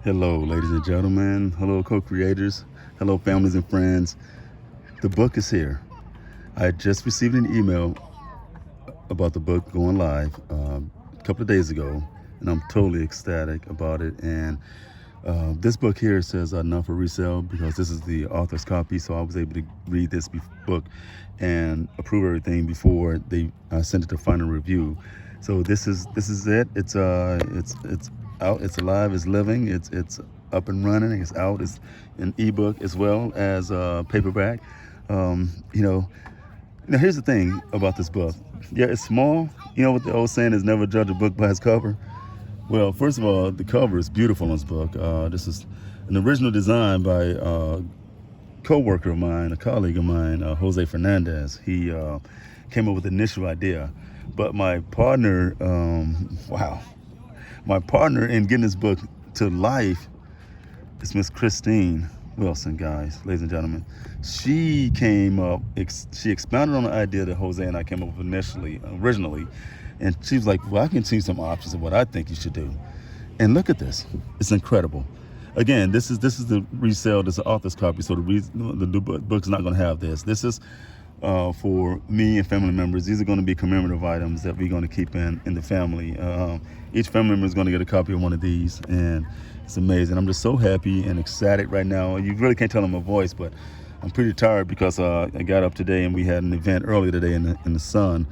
Hello, ladies and gentlemen. Hello, co creators. Hello, families and friends. The book is here. I just received an email about the book going live a couple of days ago, and I'm totally ecstatic about it. And this book here says not for resale because this is the author's copy, so I was able to read this book and approve everything before they sent it to final review. So this is it. It's out. It's alive. It's living. It's up and running. It's out. It's an ebook as well as paperback. Um, you know, Now here's the thing about this book. Yeah, it's small. You know what the old saying is, never judge a book by its cover. Well, first of all, the cover is beautiful on this book. This is an original design by a co-worker of mine, a colleague of mine, Jose Fernandez. He came up with the initial idea, but my partner, wow, my partner in getting this book to life is Miss Christine Wilson, guys, ladies and gentlemen. She came up, she expounded on the idea that Jose and I came up with originally, and she was like, "Well, I can see some options of what I think you should do." And look at this; it's incredible. Again, this is the resale. This is the author's copy, so the book's not going to have this. This is for me and family members. These are going to be commemorative items that we're going to keep in the family. Each family member is going to get a copy of one of these, and it's amazing. I'm just so happy and excited right now. You really can't tell in my voice, but I'm pretty tired because I got up today and we had an event earlier today in the sun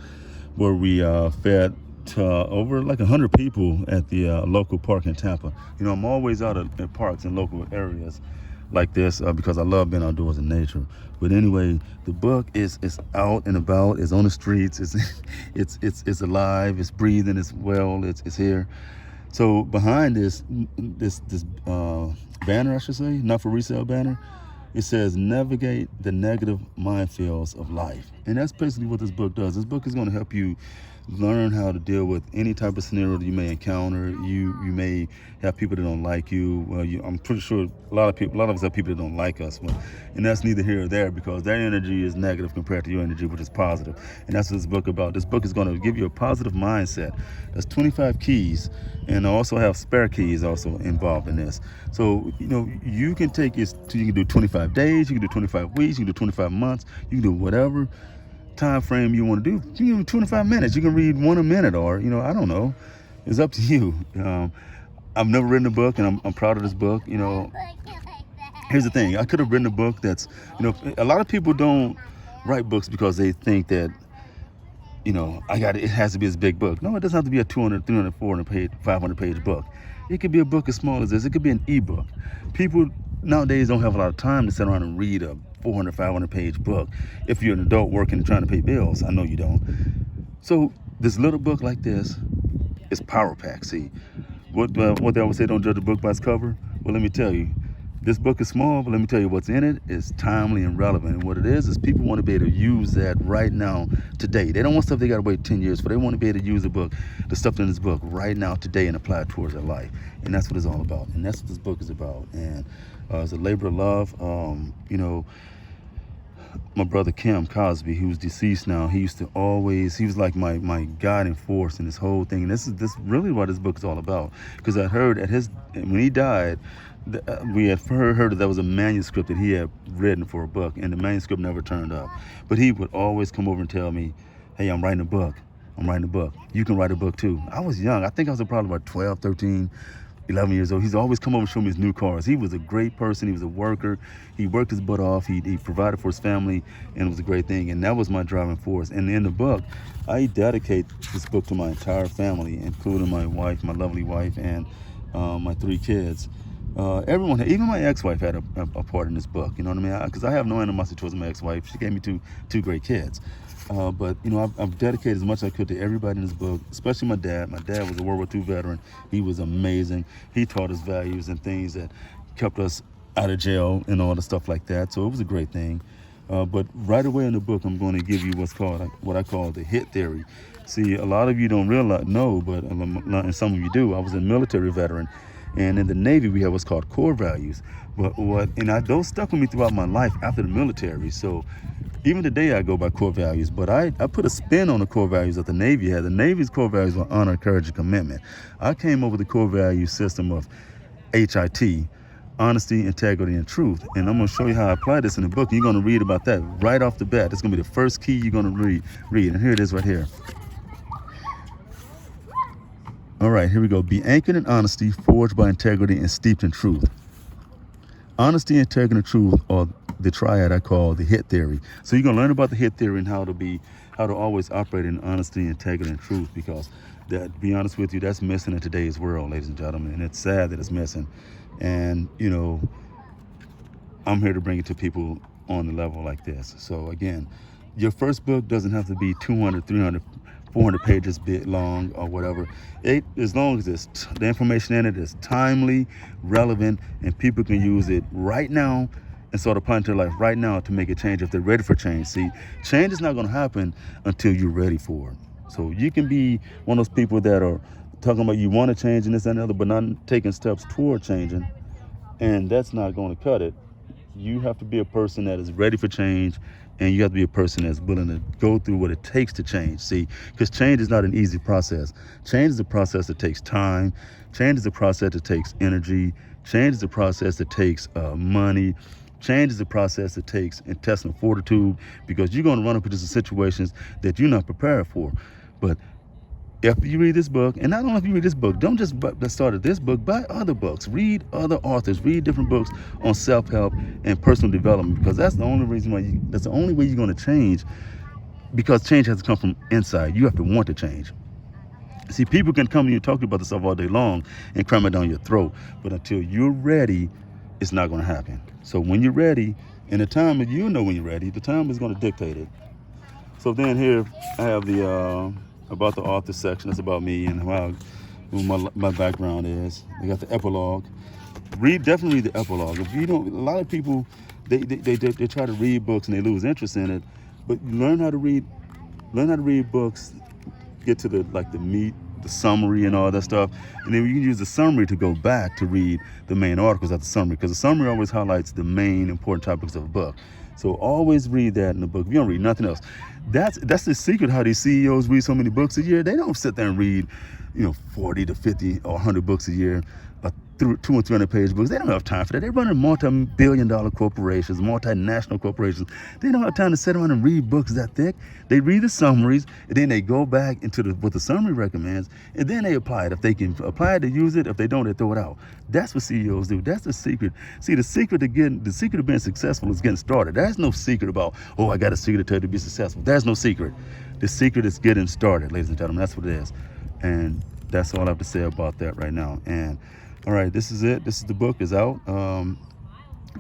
where we fed over like 100 people at the local park in Tampa. I'm always out at parks in local areas like this because I love being outdoors in nature. But anyway, the book is out and about. It's on the streets. It's it's alive. It's breathing. It's well. It's here. So behind this banner, I should say, not for resale banner, it says navigate the negative minefields of life. And that's basically what this book does. This book is going to help you learn how to deal with any type of scenario that you may encounter. You may have people that don't like you. Well, I'm pretty sure a lot of us have people that don't like us. And that's neither here or there because their energy is negative compared to your energy, which is positive. And that's what this book about. This book is going to give you a positive mindset. There's 25 keys, and I also have spare keys also involved in this. So, you can take it, you can do 25 days, you can do 25 weeks, you can do 25 months, you can do whatever time frame you want to do. You can do 25 minutes. You can read one a minute, or I don't know. It's up to you. I've never written a book, and I'm proud of this book. Here's the thing. I could have written a book that's, a lot of people don't write books because they think that, it has to be this big book. No, it doesn't have to be a 200, 300, 400 page, 500 page book. It could be a book as small as this. It could be an ebook. People nowadays don't have a lot of time to sit around and read a 400, 500 page book. If you're an adult working and trying to pay bills, I know you don't. So this little book like this is power pack. See, what they always say, don't judge a book by its cover. Well, let me tell you, this book is small, but let me tell you what's in it is timely and relevant. And what it is people want to be able to use that right now, today. They don't want stuff they got to wait 10 years for. They want to be able to use the stuff in this book right now, today, and apply it towards their life. And that's what it's all about. And that's what this book is about. And it's a labor of love. My brother Kim Cosby, who's deceased now, he was like my guiding force in this whole thing. And this really what this book is all about. Because I heard when he died, we had heard that there was a manuscript that he had written for a book, and the manuscript never turned up. But he would always come over and tell me, "Hey, I'm writing a book. You can write a book too." I was young. I think I was probably about 12, 13, 11 years old. He's always come over and show me his new cars. He was a great person. He was a worker. He worked his butt off. He provided for his family, and it was a great thing. And that was my driving force. And in the book, I dedicate this book to my entire family, including my wife, my lovely wife, and my 3 kids. Everyone, even my ex-wife had a part in this book. You know what I mean? Because I have no animosity towards my ex-wife. She gave me two great kids. But I've dedicated as much as I could to everybody in this book, especially my dad. My dad was a World War II veteran. He was amazing. He taught us values and things that kept us out of jail and all the stuff like that. So it was a great thing. But right away in the book, I'm going to give you what I call the HIT theory. See, a lot of you don't know, but and some of you do. I was a military veteran. And in the Navy, we have what's called core values. Those stuck with me throughout my life after the military. So even today, I go by core values. But I put a spin on the core values that the Navy had. The Navy's core values were honor, courage, and commitment. I came up with the core value system of HIT, honesty, integrity, and truth. And I'm going to show you how I apply this in the book. You're going to read about that right off the bat. It's going to be the first key you're going to read. And here it is right here. All right, here we go. Be anchored in honesty, forged by integrity, and steeped in truth. Honesty, integrity, and truth are the triad I call the HIT theory. So you're going to learn about the HIT theory and how to always operate in honesty, integrity, and truth, because that, to be honest with you, that's missing in today's world, ladies and gentlemen, and it's sad that it's missing. And, you know, I'm here to bring it to people on the level like this. So again, your first book doesn't have to be 200, 300, 400 pages bit long or whatever. As long as the information in it is timely, relevant, and people can use it right now and start applying to their life right now to make a change if they're ready for change. See, change is not going to happen until you're ready for it. So you can be one of those people that are talking about you want to change and this and the other, but not taking steps toward changing, and that's not going to cut it. You have to be a person that is ready for change, and you have to be a person that's willing to go through what it takes to change. See, because change is not an easy process. Change is a process that takes time. Change is a process that takes energy. Change is a process that takes money. Change is a process that takes intestinal fortitude, because you're going to run up into some situations that you're not prepared for. But if you read this book, and not only if you read this book, don't just start at this book, buy other books, read other authors, read different books on self-help and personal development, because that's the only reason why that's the only way you're going to change, because change has to come from inside. You have to want to change. See, people can come to you and talk to you about this stuff all day long and cram it down your throat, but until you're ready, it's not going to happen. So when you're ready, and the time that you know when you're ready, the time is going to dictate it. So then here I have the about the author section. That's about me and who my background is. I got the epilogue. Definitely read the epilogue. If you don't, a lot of people they try to read books and they lose interest in it. But learn how to read books. Get to the meat, the summary, and all that stuff, and then you can use the summary to go back to read the main articles of the summary, because the summary always highlights the main important topics of a book. So always read that in the book. If you don't read nothing else, that's the secret how these CEOs read so many books a year. They don't sit there and read 40 to 50 or 100 books a year, 200 and 300 page books. They don't have time for that. They're running multi-billion-dollar corporations, multinational corporations. They don't have time to sit around and read books that thick. They read the summaries, and then they go back into what the summary recommends, and then they apply it. If they can apply it, they use it. If they don't, they throw it out. That's what CEOs do. That's the secret. See, the secret of being successful is getting started. There's no secret about, I got a secret to tell you to be successful. There's no secret. The secret is getting started, ladies and gentlemen. That's what it is. And that's all I have to say about that right now. And all right, this is it. The book is out.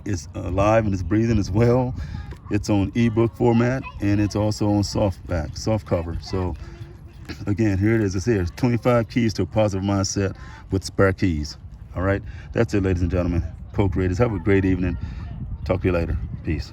It's alive and it's breathing as well. It's on ebook format, and it's also on soft cover. So again, here it is. It's here. 25 keys to a positive mindset with spare keys. All right, that's it, ladies and gentlemen. Co-creators, have a great evening. Talk to you later. Peace.